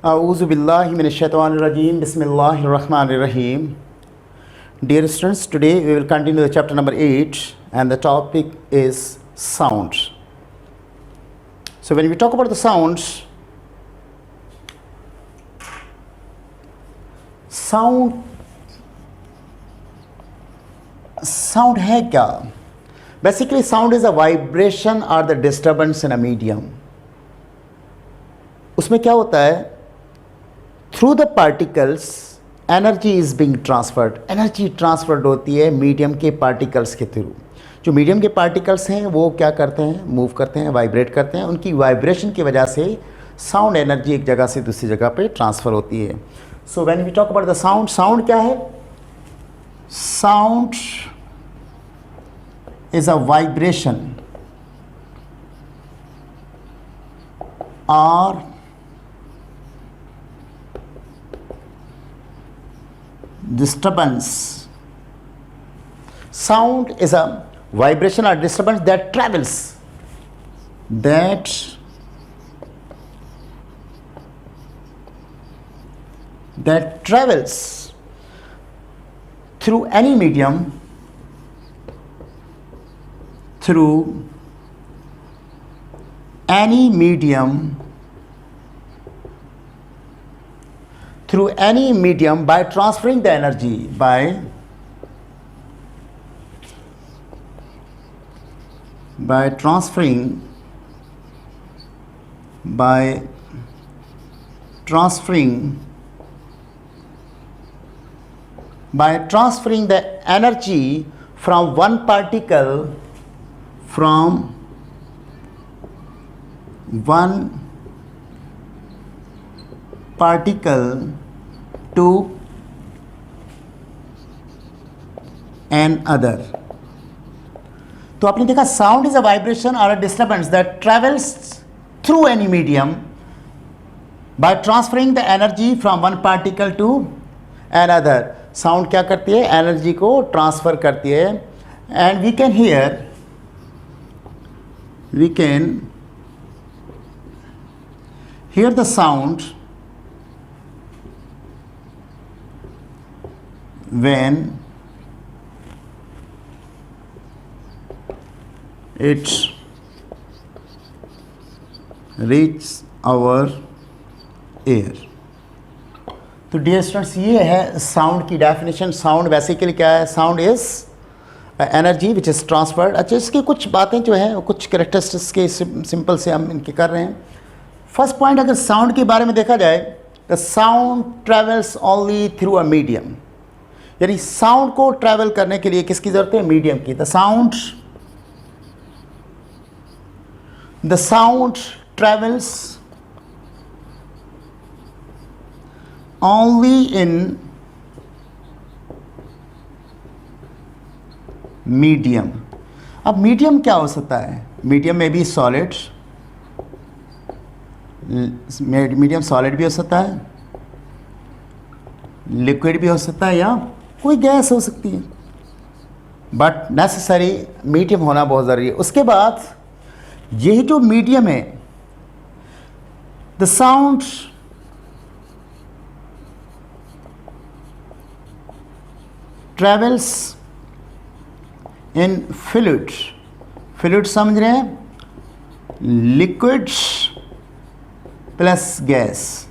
A'udhu billahi minash shaitanir rajim. Bismillahir rahmanir rahim. Dear students, today we will continue the chapter number 8 and the topic is sound. So when we talk about the sound है क्या? Basically sound is a vibration or the disturbance in a medium. उसमें क्या होता है? Through the particles energy is being transferred. Energy transferred होती है medium के particles के थ्रू. जो मीडियम के पार्टिकल्स हैं वो क्या करते हैं? मूव करते हैं, वाइब्रेट करते हैं. उनकी वाइब्रेशन की वजह से साउंड एनर्जी एक जगह से दूसरी जगह पे ट्रांसफ़र होती है. So when we talk about the sound, sound क्या है? साउंड इज अ वाइब्रेशन और disturbance. Sound is a vibration or disturbance that travels through any medium, through any medium by transferring the energy by transferring the energy from one particle to another. तो आपने देखा sound is a vibration और a disturbance that travels through any medium by transferring the energy from one particle to another. Sound क्या करती है? Energy को transfer करती है. And we can hear the sound when it reaches our ear. तो dear students, ये है sound की डेफिनेशन. साउंड बेसिकली क्या है? Sound is energy which is transferred. अच्छा, इसकी कुछ बातें जो हैं, कुछ कैरेक्टरिस्टिक्स के सिंपल से हम इनके कर रहे हैं. फर्स्ट पॉइंट, अगर साउंड के बारे में देखा जाए, the sound travels only through a medium. यानी साउंड को ट्रैवल करने के लिए किसकी जरूरत है? मीडियम की. The sound travels only in medium. अब मीडियम क्या हो सकता है? मीडियम में भी सॉलिड, मीडियम सॉलिड भी हो सकता है, लिक्विड भी हो सकता है, या कोई गैस हो सकती है. बट नेसेसरी मीडियम होना बहुत ज़रूरी है. उसके बाद यही जो मीडियम है, the sound travels in fluid. Fluid समझ रहे हैं? Liquid plus gas.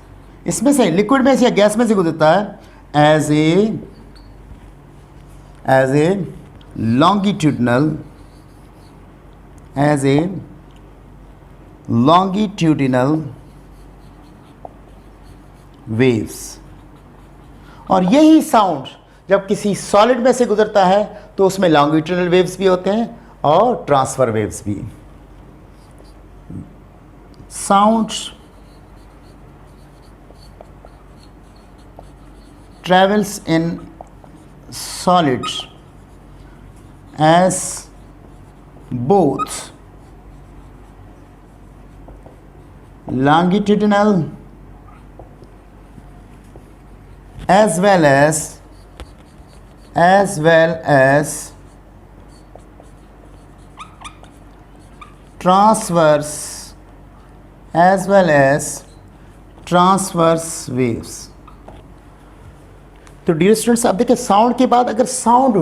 इसमें से लिक्विड में से या गैस में से गुजरता है एज ए longitudinal waves. और यही साउंड जब किसी सॉलिड में से गुजरता है तो उसमें लॉन्गिट्यूडनल वेव्स भी होते हैं और ट्रांसफर वेव्स भी. Sound travels in solids as both longitudinal as well as transverse as well as transverse waves. तो डियर स्टूडेंट्स, अब देखिए साउंड के बाद अगर साउंड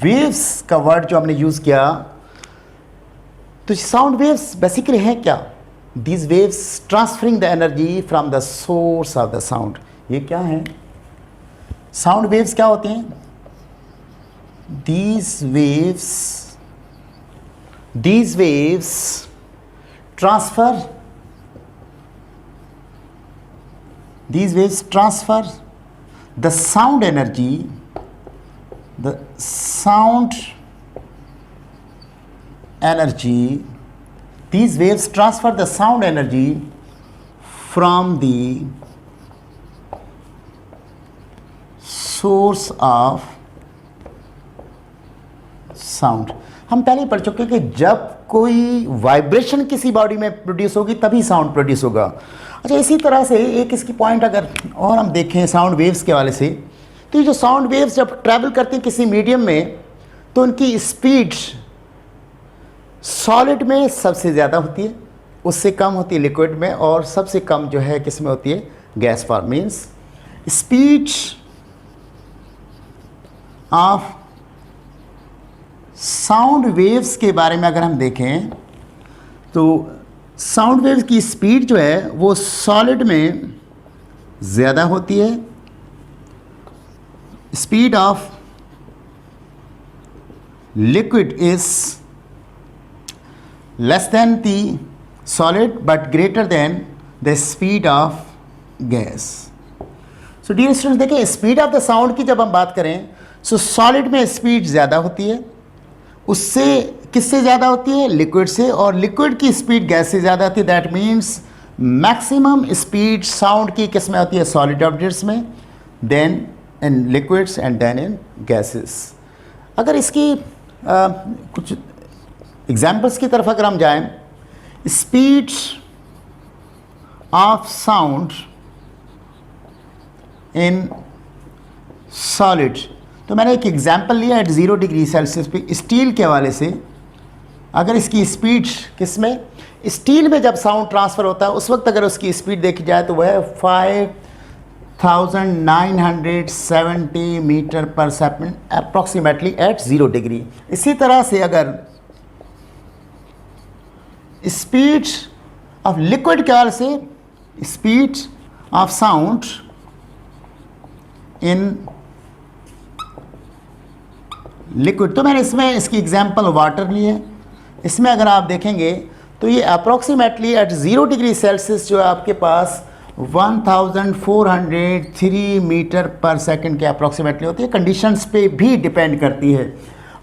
वेव्स का वर्ड जो हमने यूज किया, तो साउंड वेव्स बेसिकली हैं क्या? These waves transferring the energy from the source of the sound. ये क्या है? साउंड वेव्स क्या होते हैं? these waves transfer the sound energy, these waves transfer the sound energy from the source of sound. हम पहले ही पढ़ चुके हैं कि जब कोई वाइब्रेशन किसी बॉडी में प्रोड्यूस होगी तभी साउंड प्रोड्यूस होगा। अच्छा, इसी तरह से एक इसकी पॉइंट अगर और हम देखें साउंड वेव्स के वाले से, तो ये जो साउंड वेव्स जब ट्रैवल करती हैं किसी मीडियम में, तो उनकी स्पीड सॉलिड में सबसे ज़्यादा होती है, उससे कम होती है लिक्विड में, और सबसे कम जो है किस में होती है? Gas form. Means speed of sound waves के बारे में अगर हम देखें तो साउंड वेव्स की स्पीड जो है वो सॉलिड में ज़्यादा होती है। Speed of liquid is less than the solid but greater than the speed of gas. So dear students, देखिए स्पीड ऑफ द साउंड की जब हम बात करें, सो सॉलिड में स्पीड ज़्यादा होती है, उससे किससे ज़्यादा होती है? लिक्विड से, और लिक्विड की स्पीड गैस से ज़्यादा होती है। That means maximum speed sound की किस में होती है? सॉलिड ऑब्जेक्ट्स में, then in liquids and then in gases. अगर इसकी कुछ एग्जाम्पल्स की तरफ अगर हम जाएं, speed of sound in solid, तो मैंने एक एग्जाम्पल लिया एट 0 डिग्री सेल्सियस पे स्टील के हवाले से। अगर इसकी स्पीड किस में? स्टील में जब साउंड ट्रांसफ़र होता है उस वक्त अगर उसकी स्पीड देखी जाए तो वह है 5970 मीटर पर सेकंड अप्रॉक्सीमेटली एट 0 डिग्री। इसी तरह से अगर स्पीड ऑफ लिक्विड के हवाले से, speed of sound in liquid, तो मैंने इसमें इसकी एग्जांपल वाटर ली है। इसमें अगर आप देखेंगे तो ये अप्रॉक्सीमेटली एट 0 डिग्री सेल्सियस जो है आपके पास 1403 मीटर पर सेकंड के अप्रॉक्सीमेटली होती है। कंडीशंस पे भी डिपेंड करती है।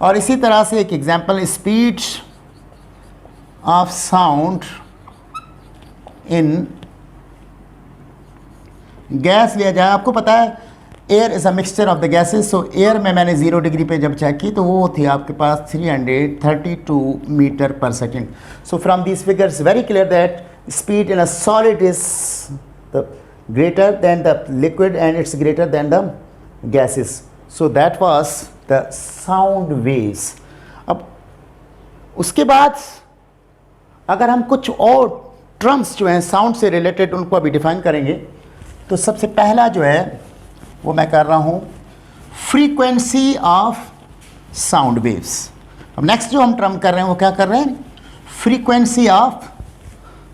और इसी तरह से एक example, speed of sound in gas लिया जाए। आपको पता है air is a mixture of the gases. So air में मैंने 0 डिग्री पे जब चेक की तो वो थी आपके पास 332 मीटर पर second. So from these figures very clear that speed in a solid is the greater than the liquid and it's greater than the gases. So that was the sound waves. अब उसके बाद अगर हम कुछ और terms जो हैं sound से रिलेटेड उनको अभी डिफाइन करेंगे, तो सबसे पहला जो है वो मैं कर रहा हूँ फ्रीक्वेंसी ऑफ साउंड वेव्स। अब नेक्स्ट जो हम टर्म कर रहे हैं वो क्या कर रहे हैं? Frequency of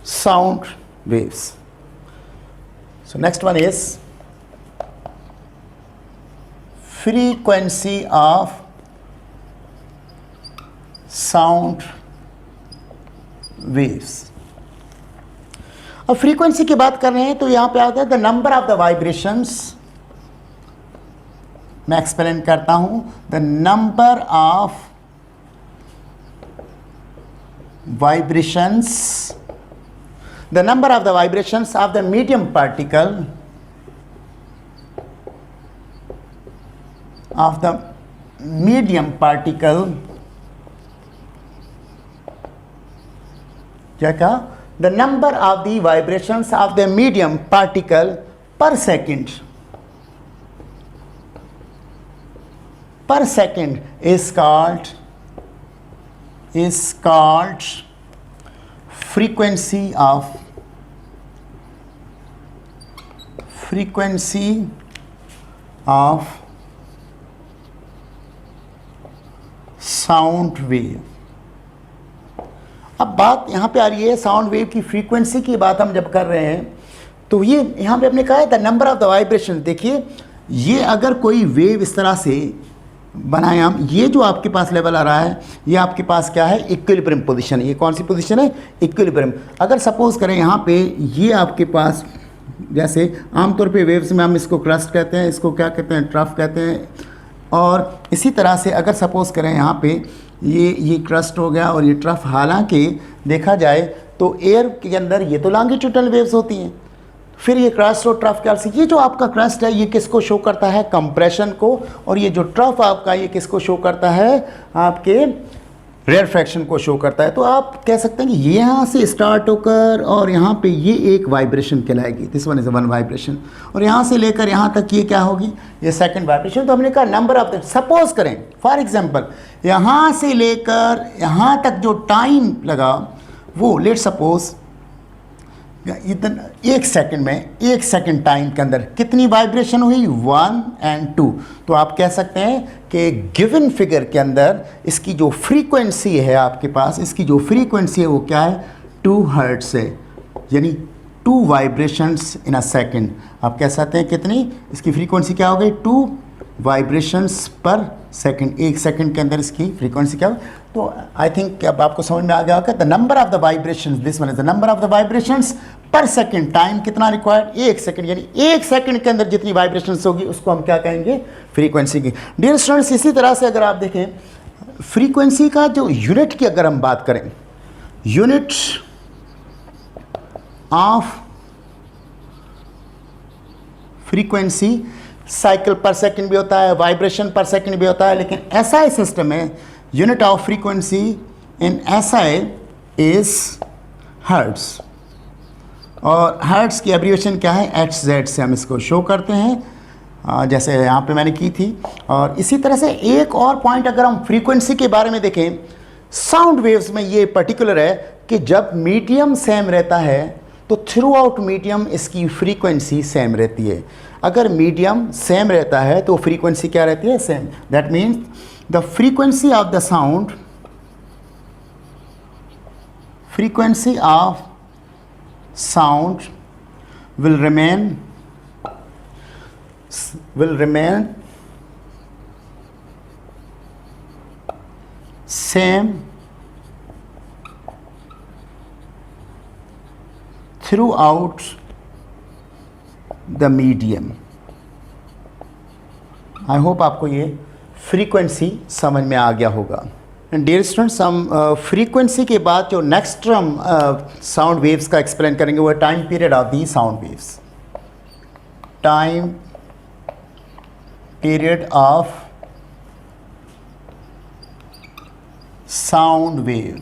sound waves. So next one is frequency of sound waves. अब फ्रीक्वेंसी की बात कर रहे हैं तो यहां पे आता है the number of the vibrations. मैं एक्सप्लेन करता हूं, the number of vibrations, the number of the vibrations of the medium particle of the medium particle, क्या कहा? The number of the vibrations of the medium particle per second is called is called frequency of sound wave. अब बात यहाँ पे आ रही है sound wave की frequency की बात हम जब कर रहे हैं तो ये यहाँ पे हमने कहा है the number of the vibration. देखिए ये अगर कोई वेव इस तरह से बनाए हम, ये जो आपके पास लेवल आ रहा है ये आपके पास क्या है, इक्विलिब्रियम पोजीशन। ये कौन सी पोजीशन है, इक्विलिब्रियम। अगर सपोज करें यहाँ पे ये आपके पास, जैसे आमतौर पे वेव्स में हम इसको क्रस्ट कहते हैं, इसको क्या कहते हैं, ट्रफ कहते हैं। और इसी तरह से अगर सपोज करें यहाँ पे ये क्रस्ट हो गया और ये ट्रफ, हालांकि देखा जाए तो एयर के अंदर ये तो लॉन्गिट्यूडनल वेव्स होती हैं, फिर ये क्रस्ट और ट्रफ क्या से, ये जो आपका क्रस्ट है ये किसको शो करता है, कंप्रेशन को, और ये जो ट्रफ आपका ये किसको शो करता है, आपके रेयरफैक्शन को शो करता है। तो आप कह सकते हैं कि ये यहाँ से स्टार्ट होकर और यहाँ पे ये एक वाइब्रेशन कहलाएगी, this one is one vibration, और यहाँ से लेकर यहाँ तक ये क्या होगी, ये सेकंड वाइब्रेशन। तो हमने कहा नंबर ऑफ द, सपोज करें फॉर एग्जांपल यहाँ से लेकर यहाँ तक जो टाइम लगा वो लेट सपोज इतना एक सेकंड में, एक सेकंड टाइम के अंदर कितनी वाइब्रेशन हुई, 1 और 2। तो आप कह सकते हैं कि गिवन फिगर के अंदर इसकी जो फ्रीक्वेंसी है आपके पास, इसकी जो फ्रीक्वेंसी है वो क्या है, 2 हर्ट्ज है, यानी 2 वाइब्रेशंस इन अ सेकंड। आप कह सकते हैं कितनी इसकी फ्रीक्वेंसी क्या हो गई, 2 वाइब्रेशंस पर सेकंड। एक सेकंड के अंदर इसकी फ्रीक्वेंसी क्या हो। तो आई थिंक अब आपको समझ में आ गया होगा, the number of the vibrations, this one is the number of the vibrations पर सेकंड। टाइम कितना रिक्वायर्ड, एक सेकंड, यानी एक सेकंड के अंदर जितनी वाइब्रेशंस होगी उसको हम क्या कहेंगे, फ्रीक्वेंसी की। डियर स्टूडेंट्स, इसी तरह से अगर आप देखें फ्रीक्वेंसी का जो यूनिट की अगर हम बात करें, यूनिट ऑफ फ्रीक्वेंसी साइकिल पर सेकंड भी होता है, वाइब्रेशन पर सेकंड भी होता है, लेकिन एसआई सिस्टम में unit of frequency in SI is hertz, और हर्ट्ज की एब्रिविएशन क्या है, HZ से हम इसको शो करते हैं, जैसे यहाँ पे मैंने की थी। और इसी तरह से एक और पॉइंट अगर हम फ्रीक्वेंसी के बारे में देखें, साउंड वेव्स में ये पर्टिकुलर है कि जब मीडियम सेम रहता है तो थ्रू आउट मीडियम इसकी फ्रीक्वेंसी सेम रहती है। अगर मीडियम सेम रहता है तो फ्रीक्वेंसी क्या रहती है, same. That means the frequency of the sound, frequency of sound will remain same throughout the medium। I hope आपको ये फ्रीक्वेंसी समझ में आ गया होगा। डियर स्टूडेंट्स, हम फ्रीक्वेंसी के बाद जो नेक्स्ट टर्म साउंड वेव्स का एक्सप्लेन करेंगे वो है time period of the sound waves. Time period of sound wave.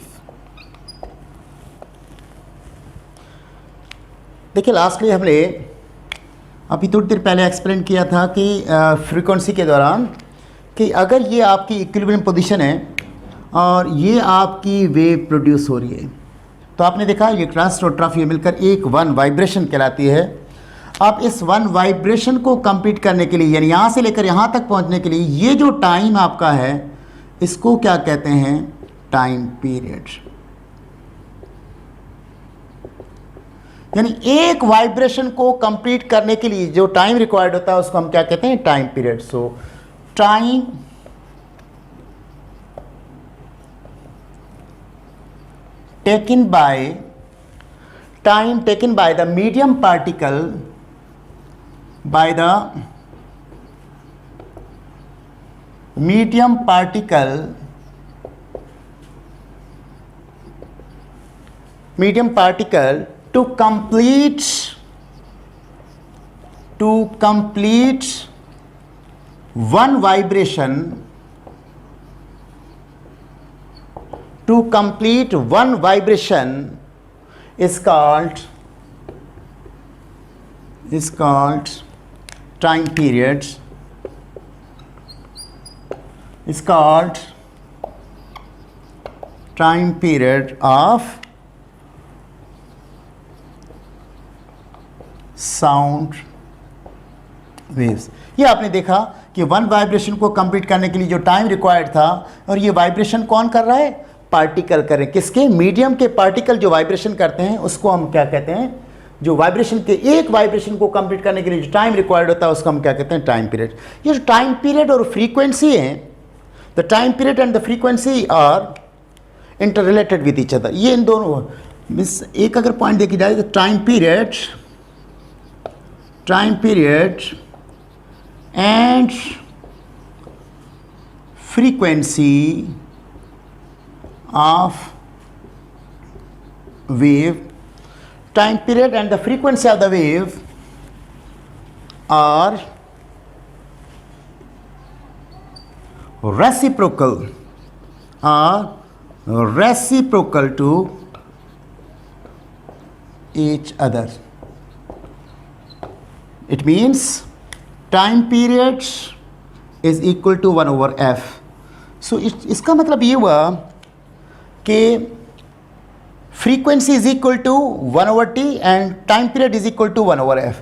देखिए लास्टली हमने अभी थोड़ी देर पहले एक्सप्लेन किया था कि फ्रीक्वेंसी के दौरान कि अगर ये आपकी इक्विलिब्रियम पोजीशन है और ये आपकी वेव प्रोड्यूस हो रही है, तो आपने देखा ये क्रस्ट और ट्रफ ये मिलकर एक 1 वाइब्रेशन कहलाती है। अब इस 1 वाइब्रेशन को कंप्लीट करने के लिए, यानी यहाँ से लेकर यहाँ तक पहुँचने के लिए ये जो टाइम आपका है इसको क्या कहते हैं, टाइम पीरियड। यानी एक वाइब्रेशन को कंप्लीट करने के लिए जो टाइम रिक्वायर्ड होता है उसको हम क्या कहते हैं, time period. So time taken by the medium particle, by the medium particle to complete one vibration, to complete one vibration is called time period, is called time period of sound waves. ये आपने देखा कि one vibration को complete करने के लिए जो time required था, और ये वाइब्रेशन कौन कर रहा है? पार्टिकल कर रहे हैं। किसके? मीडियम के पार्टिकल जो वाइब्रेशन करते हैं उसको हम क्या कहते हैं? जो वाइब्रेशन के एक वाइब्रेशन को कंप्लीट करने के लिए जो टाइम रिक्वायर्ड होता है उसको हम क्या कहते हैं? Time period. ये जो टाइम पीरियड और फ्रीक्वेंसी है, the time period and the frequency are inter related with each other. ये इन दोनों मीन्स एक अगर पॉइंट देखी जाए तो time period and frequency of wave, time period and the frequency of the wave are reciprocal to each other. It means time period is equal to 1 over f. So इसका मतलब ये हुआ कि frequency is equal to 1 over T and time period is equal to 1 over F.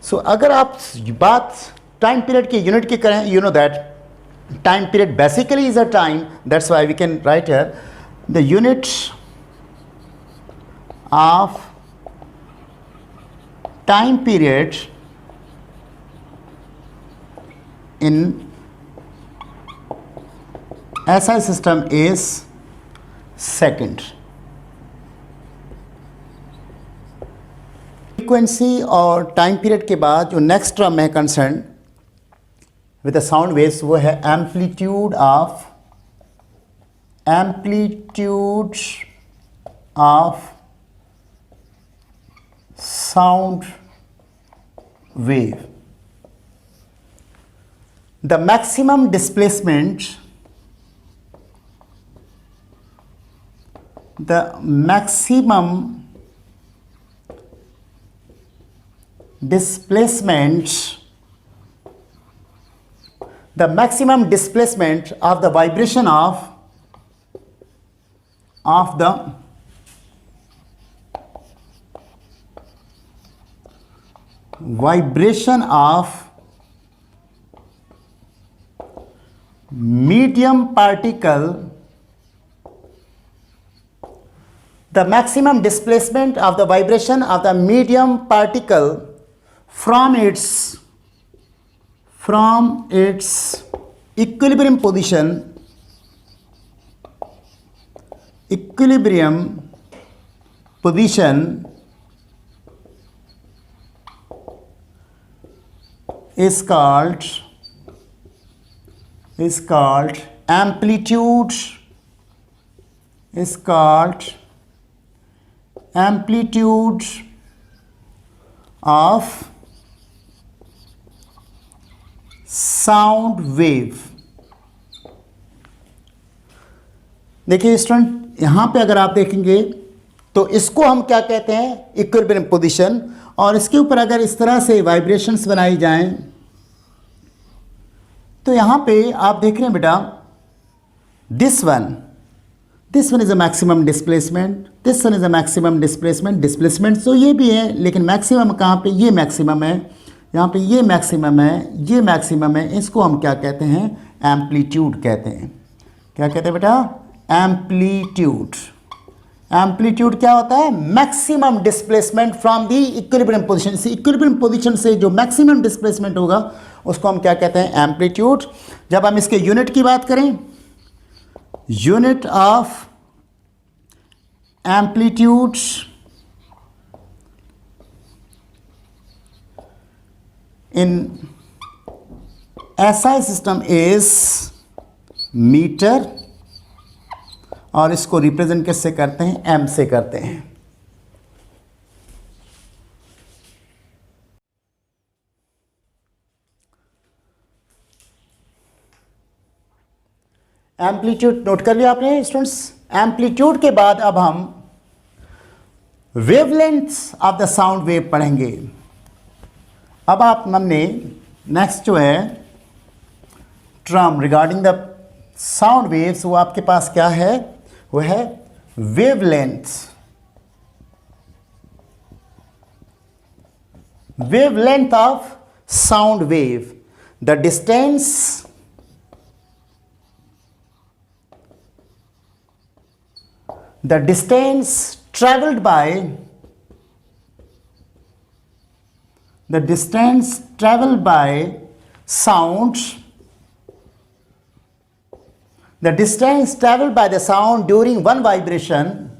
So अगर आप बात time period की unit की करें, you know that time period basically is a time, that's why we can write here the unit of time period in SI system is second. Frequency और time period के बाद जो next term है concern with the sound waves, वो है amplitude of sound wave. The maximum displacement the maximum displacement of the vibration of the vibration of medium particle, the maximum displacement of the vibration of the medium particle from its equilibrium position is called amplitude of sound wave। देखिए student, यहाँ पे अगर आप देखेंगे तो इसको हम क्या कहते हैं? Equilibrium position. और इसके ऊपर अगर इस तरह से वाइब्रेशंस बनाई जाएं तो यहाँ पे आप देख रहे हैं बेटा, this one is a maximum displacement, this one is a maximum displacement तो ये भी है, लेकिन मैक्सिमम कहाँ पे? ये मैक्सिमम है, यहाँ पे ये मैक्सिमम है, इसको हम क्या कहते हैं? एम्पलीट्यूड कहते हैं। क्या कहते हैं बेटा? एम्पलीट्यूड क्या होता है? Maximum displacement from the equilibrium position. Equilibrium position से जो मैक्सिमम डिस्प्लेसमेंट होगा उसको हम क्या कहते हैं? एम्पलीट्यूड। जब हम इसके यूनिट की बात करें, unit of amplitude in SI system is metre, और इसको रिप्रेजेंट किससे करते हैं? M से करते हैं। एम्पलीट्यूड नोट कर लिया आपने स्टूडेंट्स। एम्पलीट्यूड के बाद अब हम wavelengths of the sound wave पढ़ेंगे। अब आप हमने नेक्स्ट जो है term regarding the sound waves, वो आपके पास क्या है? वो है wavelength. Wavelength of sound wave, the distance traveled by sound, the distance traveled by the sound during one vibration,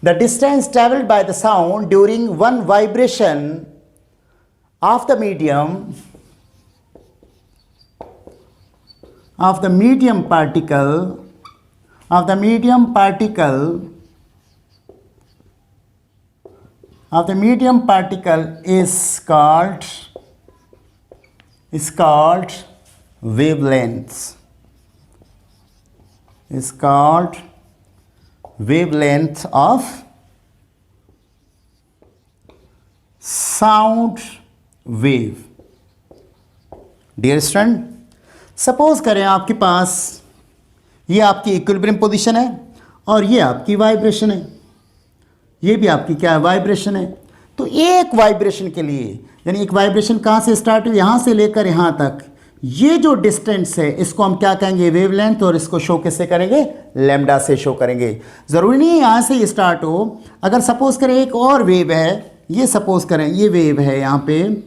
the distance traveled by the sound during one vibration of the medium particle is called wavelength. Is called wavelength of sound wave. Dear student, suppose करें आपके पास ये आपकी equilibrium position है और ये आपकी vibration है, ये भी आपकी क्या है, वाइब्रेशन है। तो एक वाइब्रेशन के लिए, यानी एक वाइब्रेशन कहाँ से स्टार्ट हुई, यहाँ से लेकर यहाँ तक, ये जो डिस्टेंस है इसको हम क्या कहेंगे, वेवलेंथ, और इसको शो किससे करेंगे, लैम्डा से शो करेंगे। ज़रूरी नहीं है यहाँ से स्टार्ट हो। अगर सपोज करें एक और वेव है, ये सपोज करें ये वेव है यहाँ पे,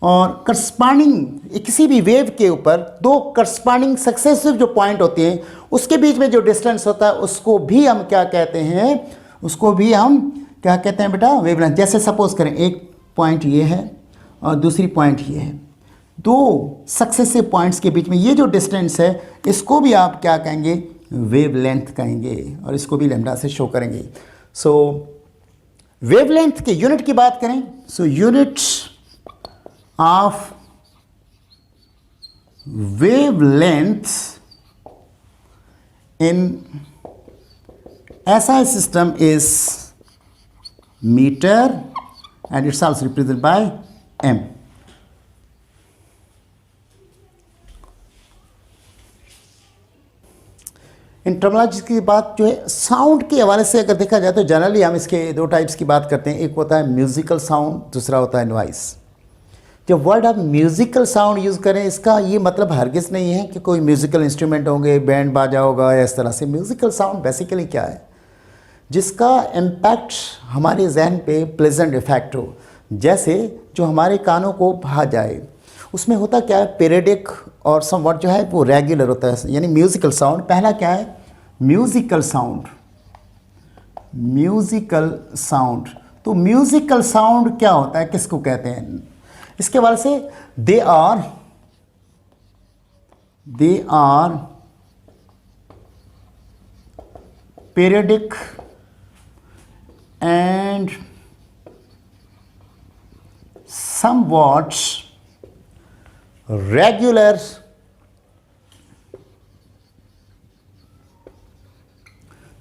और करस्पॉन्डिंग किसी भी वेव के ऊपर दो करस्पॉन्डिंग सक्सेसिव जो पॉइंट होते हैं उसके बीच में जो डिस्टेंस होता है उसको भी हम क्या कहते हैं, उसको भी हम क्या कहते हैं बेटा, वेवलेंथ। जैसे सपोज करें एक पॉइंट ये है और दूसरी पॉइंट ये है, दो सक्सेसिव पॉइंट्स के बीच में ये जो डिस्टेंस है इसको भी आप क्या कहेंगे, वेवलेंथ कहेंगे, और इसको भी लैम्डा से शो करेंगे। सो वेवलेंथ के यूनिट की बात करें, so unit of wavelength in SI system is meter and it's also represented by m. In terminology की बात जो है साउंड के हवाले से अगर देखा जाए तो जनरली हम इसके दो टाइप्स की बात करते हैं, एक होता है म्यूजिकल साउंड, दूसरा होता है नॉइस। जब वर्ड आप म्यूजिकल साउंड यूज़ करें इसका ये मतलब हरगिज़ नहीं है कि कोई म्यूजिकल इंस्ट्रूमेंट होंगे, बैंड बाजा होगा या इस तरह से। म्यूजिकल साउंड बेसिकली क्या है, जिसका इम्पैक्ट हमारे जहन पे प्लेजेंट इफेक्ट हो, जैसे जो हमारे कानों को भा जाए। उसमें होता क्या है, पीरियडिक और समवट जो है वो रेगुलर होता है। यानी म्यूजिकल साउंड पहला क्या है, म्यूजिकल साउंड। म्यूजिकल साउंड, तो म्यूजिकल साउंड क्या होता है, किसको कहते हैं, इसके हवाले से they are periodic and somewhat regular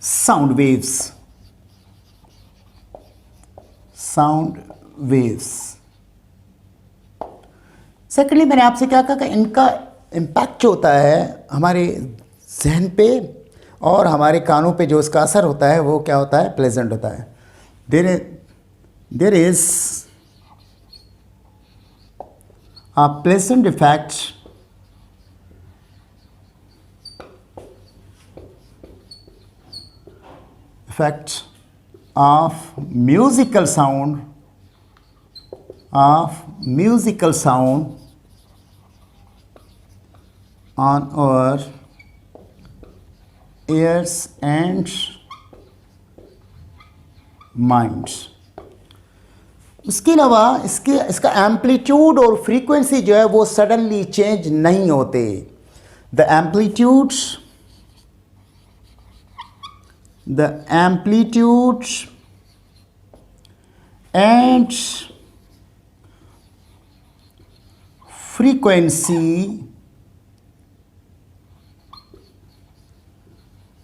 sound waves. Secondly मैंने आपसे क्या कहा कि इनका इम्पैक्ट जो होता है हमारे जहन पे और हमारे कानों पे जो इसका असर होता है वो क्या होता है, प्लेजेंट होता है। There is a pleasant effect of musical sound on our ears and minds। उसके अलावा इसका एम्पलीट्यूड और फ्रीक्वेंसी जो है वो सडनली चेंज नहीं होते। The amplitude and frequency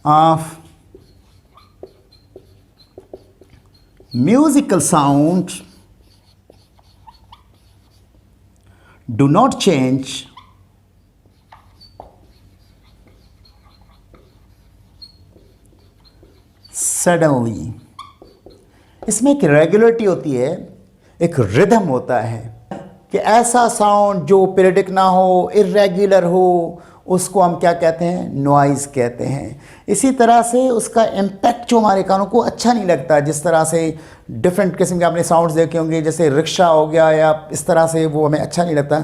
of musical sound do not change suddenly. इसमें एक रेगुलरिटी होती है, एक रिदम होता है कि ऐसा साउंड जो पीरियडिक ना हो, इर्रेगुलर हो, उसको हम क्या कहते हैं? नॉइज़ कहते हैं। इसी तरह से उसका इम्पैक्ट जो हमारे कानों को अच्छा नहीं लगता, जिस तरह से डिफरेंट किस्म के आपने साउंड्स देखे होंगे, जैसे रिक्शा हो गया या इस तरह से, वो हमें अच्छा नहीं लगता।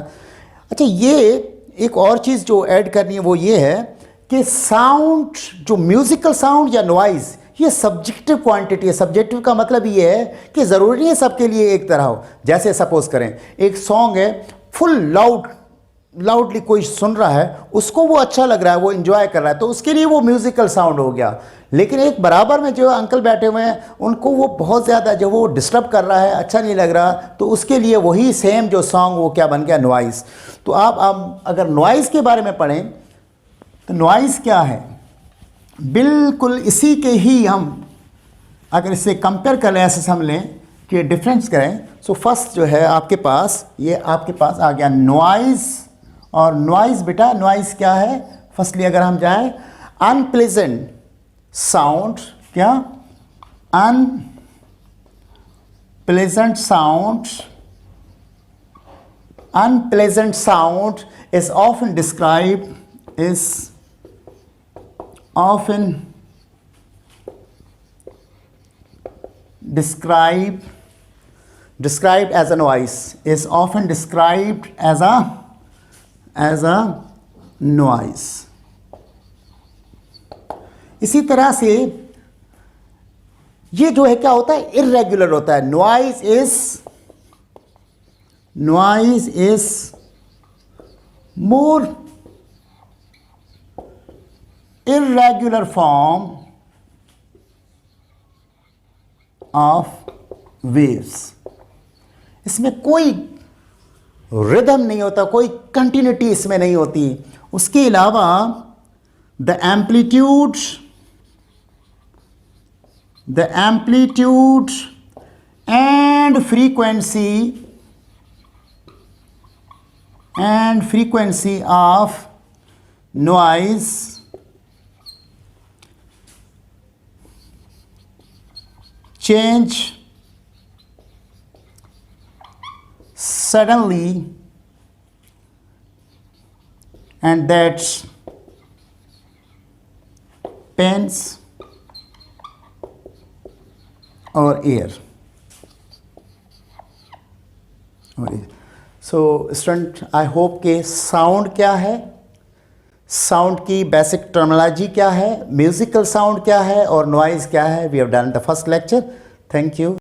अच्छा, ये एक और चीज़ जो ऐड करनी है वो ये है कि साउंड, जो म्यूज़िकल साउंड या नॉइज़, ये सब्जेक्टिव क्वांटिटी है। सब्जेक्टिव का मतलब ये है कि ज़रूरी नहीं है सबके लिए एक तरह हो। जैसे सपोज करें एक सॉन्ग है, फुल लाउडली कोई सुन रहा है, उसको वो अच्छा लग रहा है, वो इन्जॉय कर रहा है, तो उसके लिए वो म्यूज़िकल साउंड हो गया। लेकिन एक बराबर में जो अंकल बैठे हुए हैं, उनको वो बहुत ज़्यादा जो वो डिस्टर्ब कर रहा है, अच्छा नहीं लग रहा, तो उसके लिए वही सेम जो सॉन्ग वो क्या बन गया? नॉइज़। तो आप अगर नॉइज़ के बारे में पढ़ें तो नॉइज़ क्या है? बिल्कुल इसी के ही हम अगर इससे कंपेयर करें, ऐसे समझ लें कि डिफरेंस करें। सो फर्स्ट जो है आपके पास, ये आपके पास आ गया नॉइज़। और नॉइज़ बेटा, नॉइज़ क्या है? फर्स्टली अगर हम जाएं, अनप्लेजेंट साउंड, क्या? Unpleasant sound, unpleasant sound is often described, described as a noise, is often described as a noise. इसी तरह से ये जो है क्या होता है? इर्रेगुलर होता है। Noise is more irregular form of waves. इसमें कोई रिदम नहीं होता, कोई कंटिन्यूटी इसमें नहीं होती। उसके अलावा the amplitude and frequency of noise change suddenly, and that's pens or air. So student, I hope के साउंड क्या है, साउंड की बेसिक टर्मिनोलॉजी क्या है, म्यूजिकल साउंड क्या है और नॉइज़ क्या है, we have done the first lecture. Thank you.